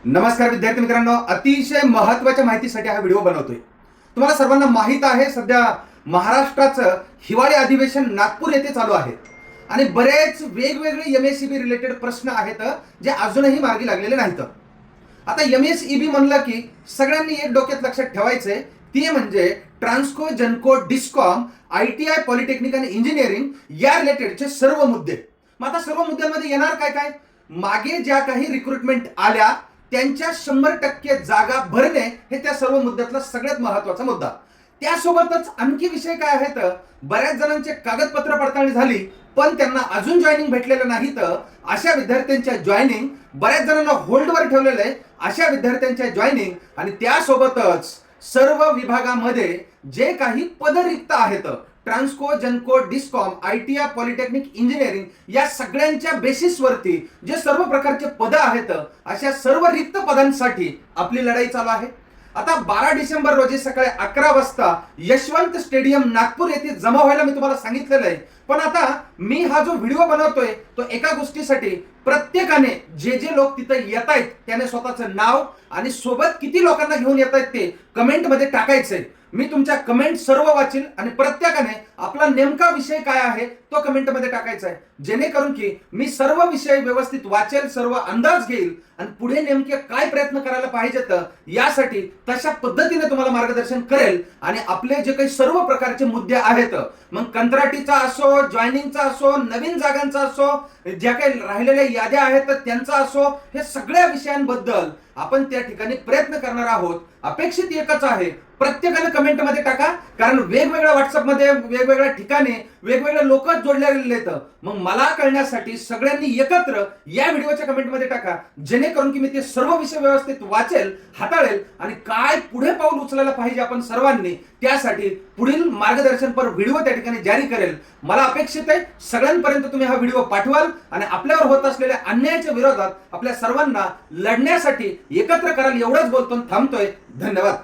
नमस्कार विद्यार्थी मित्रांनो, अतिशय महत्त्वाच्या माहितीसाठी हा व्हिडिओ बनवतोय। तुम्हाला सर्वांना माहित आहे सध्या महाराष्ट्राचं हिवाळी अधिवेशन नागपूर येथे चालू आहे आणि बरेच वेगवेगळे एमएसईबी रिलेटेड प्रश्न आहेत जे अजूनही मार्गी लागलेले नाहीत। आता एमएसईबी म्हणलं की सगळ्यांनी एक डोक्यात लक्षात ठेवायचंय, ते म्हणजे ट्रान्सको, जनको, डिस्कॉम, आयटीआय, पॉलिटेक्निक आणि इंजिनिअरिंग या रिलेटेडचे सर्व मुद्दे। मग आता सर्व मुद्द्यांमध्ये येणार काय काय? मागे ज्या काही रिक्रुटमेंट आल्या त्यांच्या 100% जागा भरणे हे त्या सर्व मुद्द्यातला सगळ्यात महत्त्वाचा मुद्दा। त्यासोबतच आणखी विषय काय आहेत, बऱ्याच जणांचे कागदपत्र पडताळणी झाली पण त्यांना अजून जॉईनिंग भेटलेलं नाही, तर अशा विद्यार्थ्यांच्या जॉईनिंग, बऱ्याच जणांना होल्डवर ठेवलेलं आहे अशा विद्यार्थ्यांच्या जॉईनिंग, आणि त्यासोबतच सर्व विभागामध्ये जे काही पद रिक्त आहेत ट्रान्सको, जनको, डिस्कॉम, आयटीआय, पॉलिटेक्निक, इंजिनिअरिंग या सगळ्यांच्या बेसिसवरती जे सर्व प्रकारचे पद आहेत अशा सर्व रिक्त पदांसाठी आपली लढाई चालू आहे। आता 12 डिसेंबर रोजी सकाळी 11 वाजता यशवंत स्टेडियम नागपूर येथे जमा व्हायला मी तुम्हाला सांगितलेलं आहे। पण आता मी हा जो व्हिडिओ बनवतोय तो एका गोष्टीसाठी, प्रत्येकाने जे जे लोक तिथे येत आहेत त्याने स्वतःचं नाव आणि सोबत किती लोकांना घेऊन येत आहेत ते कमेंट मध्ये टाकायचंय। मी तुमच्या कमेंट सर्व वाचील आणि प्रत्येकाने आपला नेमका विषय काय आहे तो कमेंट मध्ये टाकायचा आहे, जेणेकरून की मी सर्व विषय व्यवस्थित वाचेल, सर्व अंदाज घेईल आणि पुढे नेमके काय प्रयत्न करायला पाहिजेत यासाठी तशा पद्धतीने तुम्हाला मार्गदर्शन करेल। आणि आपले जे काही सर्व प्रकारचे मुद्दे आहेत, मग कंत्राटीचा असो, जॉईनिंगचा असो, नवीन जागांचा असो, ज्या काही राहिलेल्या याद्या आहेत त्यांचा असो, हे सगळ्या विषयांबद्दल आपण त्या ठिकाणी प्रयत्न करणार आहोत। अपेक्षित एकच आहे, प्रत्येकाने कमेंट मध्ये टाका, कारण वेगवेगळ्या व्हॉट्सअप मध्ये वेगवेगळ्या ठिकाणी वेगवेगळे लोक जोडले गेलेले आहेत। मग मला कळण्यासाठी सगळ्यांनी एकत्र या व्हिडिओच्या कमेंट मध्ये टाका, जेणेकरून की मी ते सर्व विषय व्यवस्थित वाचेल, हाताळेल आणि काय पुढे पाऊल उचलायला पाहिजे आपण सर्वांनी त्यासाठी पुढील मार्गदर्शनपर व्हिडिओ त्या ठिकाणी जारी करेल। मला अपेक्षित आहे सगळ्यांपर्यंत तुम्ही हा व्हिडिओ पाठवाल आणि आपल्यावर होत असलेल्या अन्यायाच्या विरोधात आपल्या सर्वांना लढण्यासाठी एकत्र कराल। एवढंच बोलतो, थांबतोय। धन्यवाद।